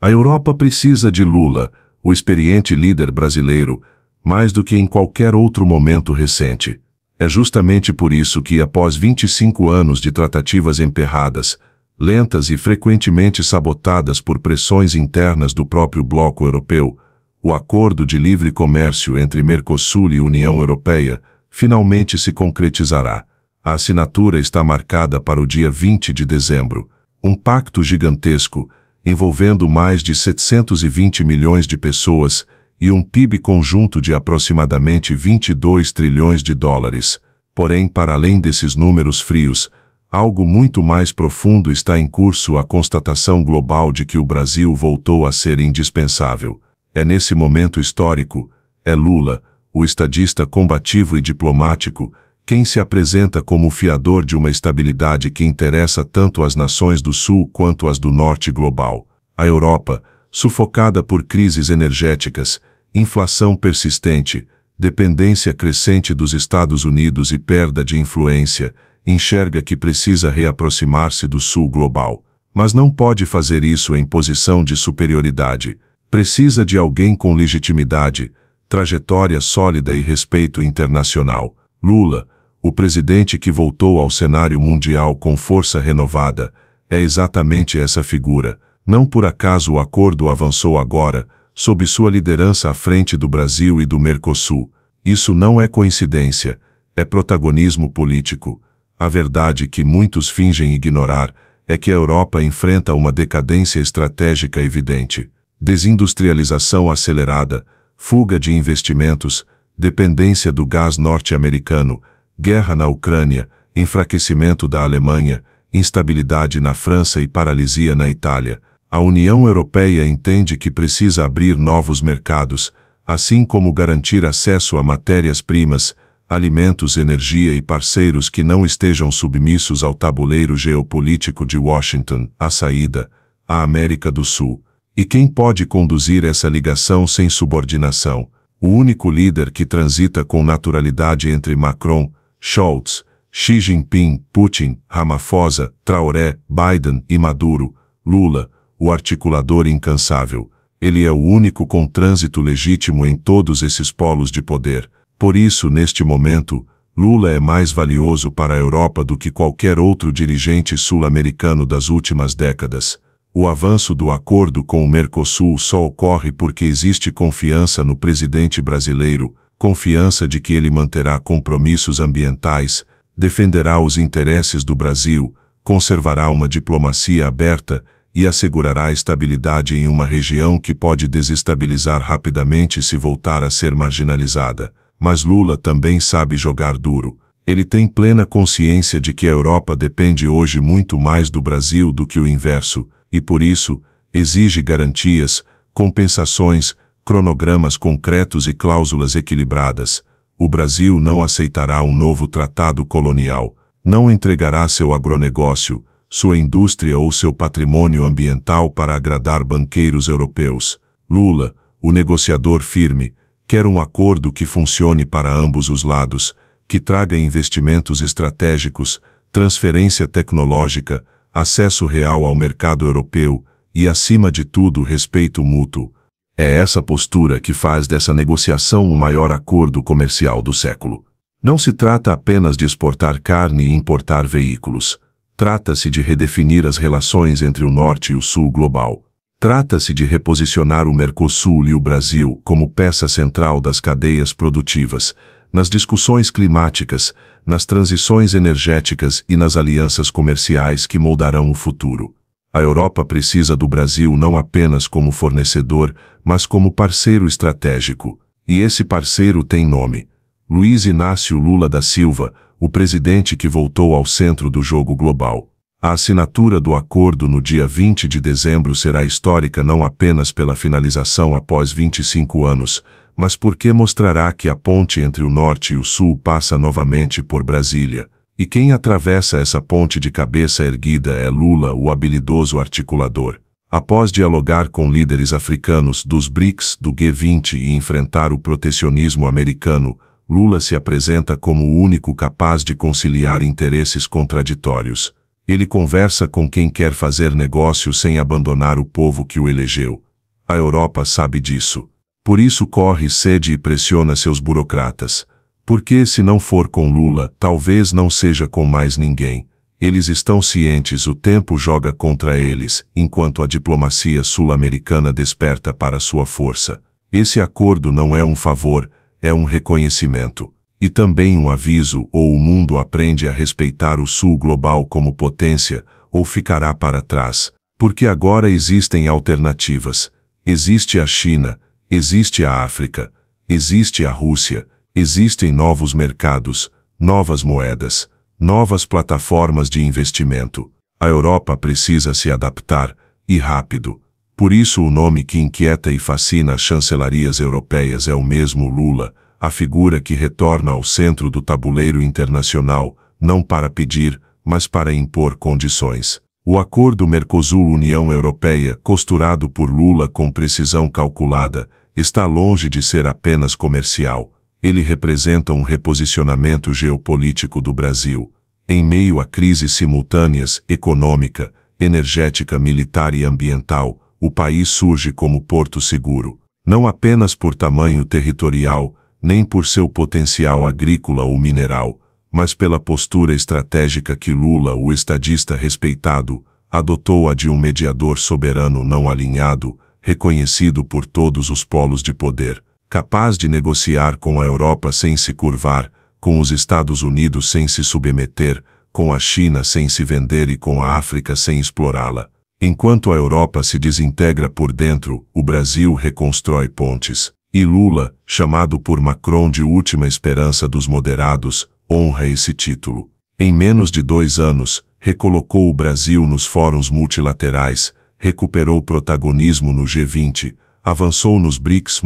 A Europa precisa de Lula, o experiente líder brasileiro, mais do que em qualquer outro momento recente. É justamente por isso que, após 25 anos de tratativas emperradas, lentas e frequentemente sabotadas por pressões internas do próprio bloco europeu, o acordo de livre comércio entre Mercosul e União Europeia finalmente se concretizará. A assinatura está marcada para o dia 20 de dezembro, um pacto gigantesco, envolvendo mais de 720 milhões de pessoas e um PIB conjunto de aproximadamente 22 trilhões de dólares. Porém, para além desses números frios, algo muito mais profundo está em curso: a constatação global de que o Brasil voltou a ser indispensável. É nesse momento histórico, é Lula, o estadista combativo e diplomático, quem se apresenta como o fiador de uma estabilidade que interessa tanto às nações do Sul quanto às do Norte global. A Europa, sufocada por crises energéticas, inflação persistente, dependência crescente dos Estados Unidos e perda de influência, enxerga que precisa reaproximar-se do Sul global. Mas não pode fazer isso em posição de superioridade. Precisa de alguém com legitimidade, trajetória sólida e respeito internacional. Lula, o presidente que voltou ao cenário mundial com força renovada, é exatamente essa figura. Não por acaso o acordo avançou agora, sob sua liderança à frente do Brasil e do Mercosul. Isso não é coincidência, é protagonismo político. A verdade que muitos fingem ignorar é que a Europa enfrenta uma decadência estratégica evidente. Desindustrialização acelerada, fuga de investimentos, dependência do gás norte-americano, guerra na Ucrânia, enfraquecimento da Alemanha, instabilidade na França e paralisia na Itália. A União Europeia entende que precisa abrir novos mercados, assim como garantir acesso a matérias-primas, alimentos, energia e parceiros que não estejam submissos ao tabuleiro geopolítico de Washington. A saída, a América do Sul. E quem pode conduzir essa ligação sem subordinação? O único líder que transita com naturalidade entre Macron, Scholz, Xi Jinping, Putin, Ramaphosa, Traoré, Biden e Maduro, Lula, o articulador incansável. Ele é o único com trânsito legítimo em todos esses polos de poder. Por isso, neste momento, Lula é mais valioso para a Europa do que qualquer outro dirigente sul-americano das últimas décadas. O avanço do acordo com o Mercosul só ocorre porque existe confiança no presidente brasileiro, confiança de que ele manterá compromissos ambientais, defenderá os interesses do Brasil, conservará uma diplomacia aberta e assegurará estabilidade em uma região que pode desestabilizar rapidamente se voltar a ser marginalizada. Mas Lula também sabe jogar duro. Ele tem plena consciência de que a Europa depende hoje muito mais do Brasil do que o inverso, e por isso, exige garantias, compensações, cronogramas concretos e cláusulas equilibradas. O Brasil não aceitará um novo tratado colonial, não entregará seu agronegócio, sua indústria ou seu patrimônio ambiental para agradar banqueiros europeus. Lula, o negociador firme, quer um acordo que funcione para ambos os lados, que traga investimentos estratégicos, transferência tecnológica, acesso real ao mercado europeu e, acima de tudo, respeito mútuo. É essa postura que faz dessa negociação o maior acordo comercial do século. Não se trata apenas de exportar carne e importar veículos. Trata-se de redefinir as relações entre o Norte e o Sul global. Trata-se de reposicionar o Mercosul e o Brasil como peça central das cadeias produtivas, nas discussões climáticas, nas transições energéticas e nas alianças comerciais que moldarão o futuro. A Europa precisa do Brasil não apenas como fornecedor, mas como parceiro estratégico. E esse parceiro tem nome: Luiz Inácio Lula da Silva, o presidente que voltou ao centro do jogo global. A assinatura do acordo no dia 20 de dezembro será histórica não apenas pela finalização após 25 anos, mas porque mostrará que a ponte entre o Norte e o Sul passa novamente por Brasília. E quem atravessa essa ponte de cabeça erguida é Lula, o habilidoso articulador. Após dialogar com líderes africanos, dos BRICS, do G20 e enfrentar o protecionismo americano, Lula se apresenta como o único capaz de conciliar interesses contraditórios. Ele conversa com quem quer fazer negócio sem abandonar o povo que o elegeu. A Europa sabe disso. Por isso corre, cede e pressiona seus burocratas. Porque se não for com Lula, talvez não seja com mais ninguém. Eles estão cientes, o tempo joga contra eles, enquanto a diplomacia sul-americana desperta para sua força. Esse acordo não é um favor, é um reconhecimento. E também um aviso, ou o mundo aprende a respeitar o Sul global como potência, ou ficará para trás. Porque agora existem alternativas. Existe a China, existe a África, existe a Rússia, existem novos mercados, novas moedas, novas plataformas de investimento. A Europa precisa se adaptar, e rápido. Por isso o nome que inquieta e fascina as chancelarias europeias é o mesmo Lula, a figura que retorna ao centro do tabuleiro internacional, não para pedir, mas para impor condições. O acordo Mercosul-União Europeia, costurado por Lula com precisão calculada, está longe de ser apenas comercial. Ele representa um reposicionamento geopolítico do Brasil. Em meio a crises simultâneas, econômica, energética, militar e ambiental, o país surge como porto seguro, não apenas por tamanho territorial, nem por seu potencial agrícola ou mineral, mas pela postura estratégica que Lula, o estadista respeitado, adotou a de um mediador soberano não alinhado, reconhecido por todos os polos de poder, capaz de negociar com a Europa sem se curvar, com os Estados Unidos sem se submeter, com a China sem se vender e com a África sem explorá-la. Enquanto a Europa se desintegra por dentro, o Brasil reconstrói pontes. E Lula, chamado por Macron de última esperança dos moderados, honra esse título. Em menos de 2 anos, recolocou o Brasil nos fóruns multilaterais, recuperou protagonismo no G20, avançou nos BRICS+,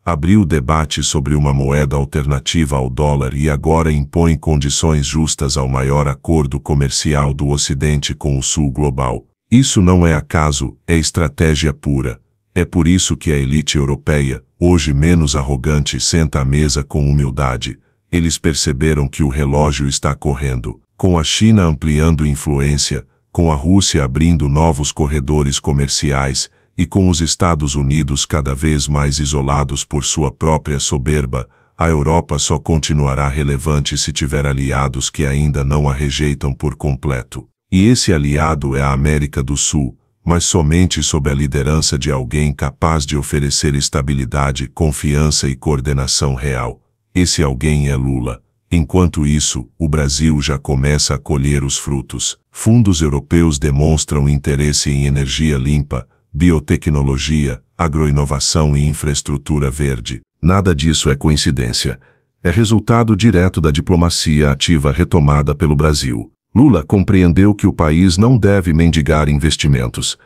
abriu debate sobre uma moeda alternativa ao dólar e agora impõe condições justas ao maior acordo comercial do Ocidente com o Sul global. Isso não é acaso, é estratégia pura. É por isso que a elite europeia, hoje menos arrogante, senta à mesa com humildade. Eles perceberam que o relógio está correndo, com a China ampliando influência, com a Rússia abrindo novos corredores comerciais, e com os Estados Unidos cada vez mais isolados por sua própria soberba, a Europa só continuará relevante se tiver aliados que ainda não a rejeitam por completo. E esse aliado é a América do Sul, mas somente sob a liderança de alguém capaz de oferecer estabilidade, confiança e coordenação real. Esse alguém é Lula. Enquanto isso, o Brasil já começa a colher os frutos. Fundos europeus demonstram interesse em energia limpa, biotecnologia, agroinovação e infraestrutura verde. Nada disso é coincidência. É resultado direto da diplomacia ativa retomada pelo Brasil. Lula compreendeu que o país não deve mendigar investimentos.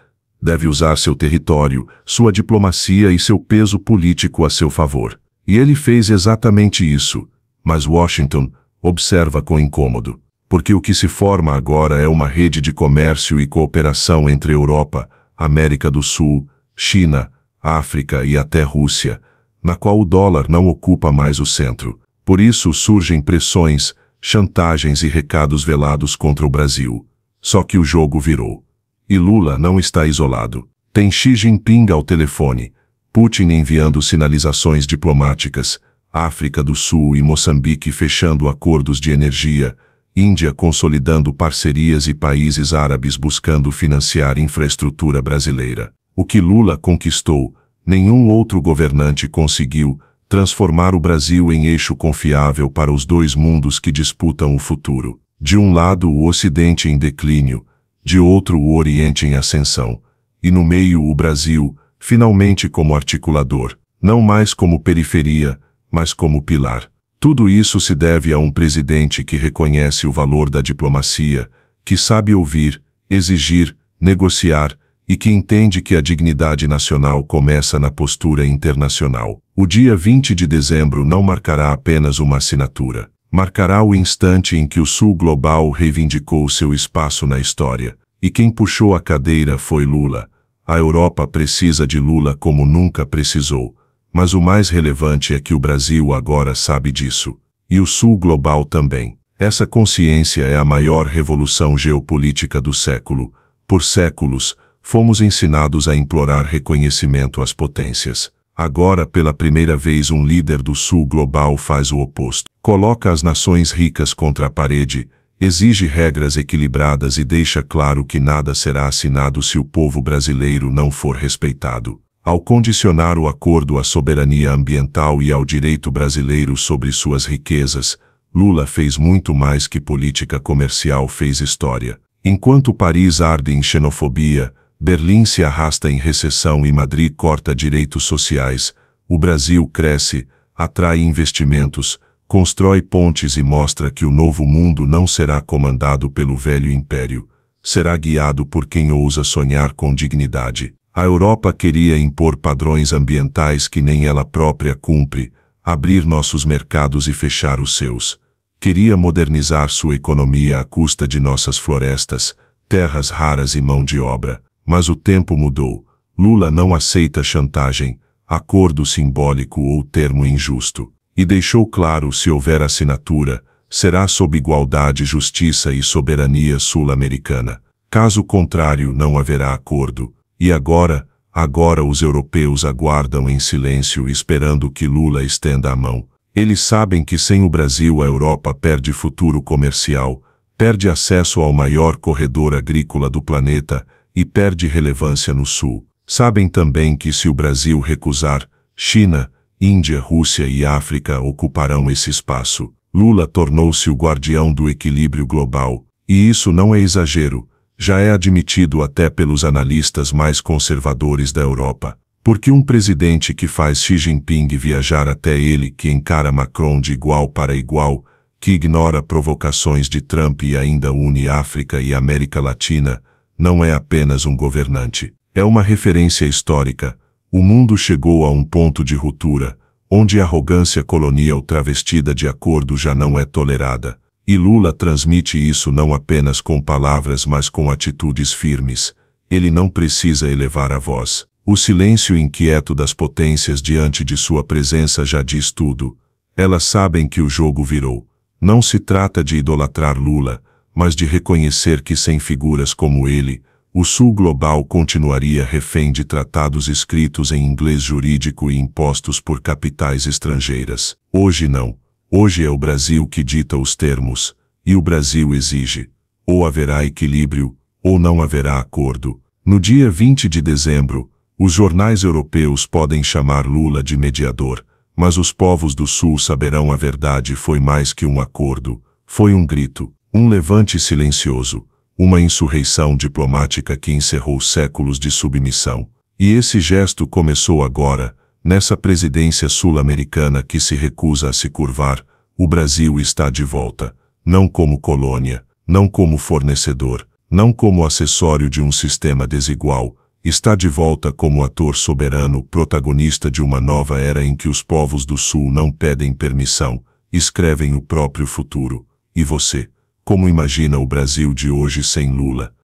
Deve usar seu território, sua diplomacia e seu peso político a seu favor. E ele fez exatamente isso. Mas Washington observa com incômodo. Porque o que se forma agora é uma rede de comércio e cooperação entre Europa, América do Sul, China, África e até Rússia, na qual o dólar não ocupa mais o centro. Por isso surgem pressões, chantagens e recados velados contra o Brasil. Só que o jogo virou. E Lula não está isolado. Tem Xi Jinping ao telefone, Putin enviando sinalizações diplomáticas, África do Sul e Moçambique fechando acordos de energia, Índia consolidando parcerias e países árabes buscando financiar infraestrutura brasileira. O que Lula conquistou, nenhum outro governante conseguiu: transformar o Brasil em eixo confiável para os 2 mundos que disputam o futuro. De um lado o Ocidente em declínio, de outro o Oriente em ascensão, e no meio o Brasil, finalmente como articulador, não mais como periferia, mas como pilar. Tudo isso se deve a um presidente que reconhece o valor da diplomacia, que sabe ouvir, exigir, negociar, e que entende que a dignidade nacional começa na postura internacional. O dia 20 de dezembro não marcará apenas uma assinatura. Marcará o instante em que o Sul global reivindicou seu espaço na história. E quem puxou a cadeira foi Lula. A Europa precisa de Lula como nunca precisou. Mas o mais relevante é que o Brasil agora sabe disso. E o Sul global também. Essa consciência é a maior revolução geopolítica do século. Por séculos, fomos ensinados a implorar reconhecimento às potências. Agora, pela primeira vez, um líder do Sul global faz o oposto. Coloca as nações ricas contra a parede, exige regras equilibradas e deixa claro que nada será assinado se o povo brasileiro não for respeitado. Ao condicionar o acordo à soberania ambiental e ao direito brasileiro sobre suas riquezas, Lula fez muito mais que política comercial, fez história. Enquanto Paris arde em xenofobia, Berlim se arrasta em recessão e Madrid corta direitos sociais, o Brasil cresce, atrai investimentos, constrói pontes e mostra que o novo mundo não será comandado pelo velho império, será guiado por quem ousa sonhar com dignidade. A Europa queria impor padrões ambientais que nem ela própria cumpre, abrir nossos mercados e fechar os seus. Queria modernizar sua economia à custa de nossas florestas, terras raras e mão de obra. Mas o tempo mudou. Lula não aceita chantagem, acordo simbólico ou termo injusto. E deixou claro: se houver assinatura, será sob igualdade, justiça e soberania sul-americana. Caso contrário, não haverá acordo. E agora os europeus aguardam em silêncio, esperando que Lula estenda a mão. Eles sabem que sem o Brasil a Europa perde futuro comercial, perde acesso ao maior corredor agrícola do planeta e perde relevância no Sul. Sabem também que se o Brasil recusar, China, Índia, Rússia e África ocuparão esse espaço. Lula tornou-se o guardião do equilíbrio global, e isso não é exagero. Já é admitido até pelos analistas mais conservadores da Europa. Porque um presidente que faz Xi Jinping viajar até ele, que encara Macron de igual para igual, que ignora provocações de Trump e ainda une África e América Latina, não é apenas um governante. É uma referência histórica. O mundo chegou a um ponto de ruptura, onde a arrogância colonial travestida de acordo já não é tolerada. E Lula transmite isso não apenas com palavras, mas com atitudes firmes. Ele não precisa elevar a voz. O silêncio inquieto das potências diante de sua presença já diz tudo. Elas sabem que o jogo virou. Não se trata de idolatrar Lula, mas de reconhecer que sem figuras como ele, o Sul global continuaria refém de tratados escritos em inglês jurídico e impostos por capitais estrangeiras. Hoje não. Hoje é o Brasil que dita os termos, e o Brasil exige: ou haverá equilíbrio, ou não haverá acordo. No dia 20 de dezembro, os jornais europeus podem chamar Lula de mediador, mas os povos do Sul saberão a verdade: foi mais que um acordo, foi um grito, um levante silencioso, uma insurreição diplomática que encerrou séculos de submissão. E esse gesto começou agora. Nessa presidência sul-americana que se recusa a se curvar, o Brasil está de volta, não como colônia, não como fornecedor, não como acessório de um sistema desigual, está de volta como ator soberano, protagonista de uma nova era em que os povos do Sul não pedem permissão, escrevem o próprio futuro. E você, como imagina o Brasil de hoje sem Lula?